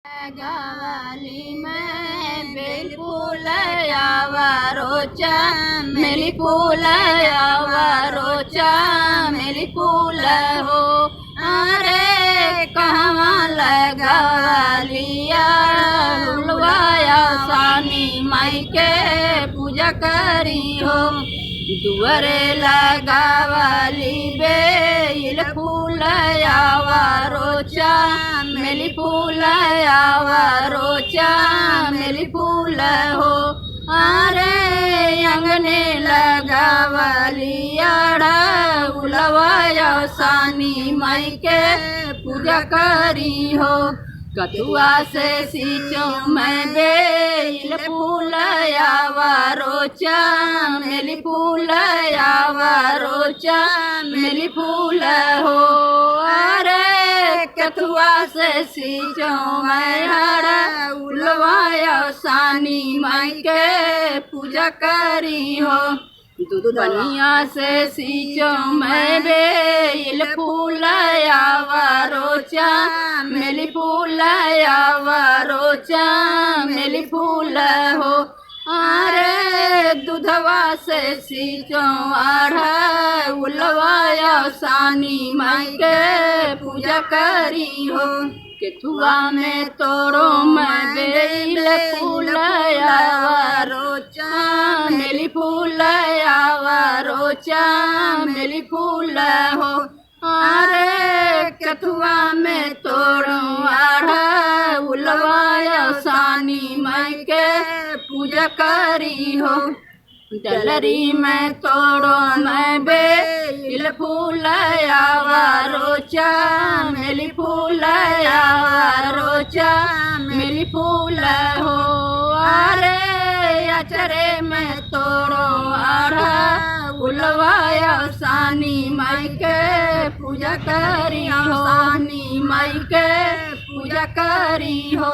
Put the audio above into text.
गावाली में बेल फूल रोचा मेली फूल रोचा मेली फूल हो। अरे कहवा लगालिया हुलवाया सानी माई के पूजा करी हो। दुआरे लगावाली बेल फूल रोचा मेली फूल रोचा मेली फूल हो। अरे अंगने लगावाली उलवाया सानी माई के पूजा करी हो। कथुआ से सींचो मैं बेल फूल रोचा मेली फूल रोचा मेली फूल हो। अरे कथुआ से सींचो मैं हरा उलवाया सानी माई के पूजा करी हो। दूध बनिया से सींचो मैं बेल फूल रोचा मेली फूल रोचा मेली फूल हो। अरे दूधवा से सींचो आढ़ा उलवाया सानी माई के पूजा करी हो। केथुआ में तोरो मैं बेल फूल रोचा मेली फूल रोचा मेली फूल हो। अरे केथुआ में तोरो आढ़ा उलवाया सानी माई के पूजा करी हो। डलरी में तोड़ो मैं बेल फूल रोचा मेली फूल रोचा मेली फूल हो। अरे अचरे में तोड़ो आढ़ा उलवाया सानी माई के पूजा करी हो। सानी माई के पूजा करी हो।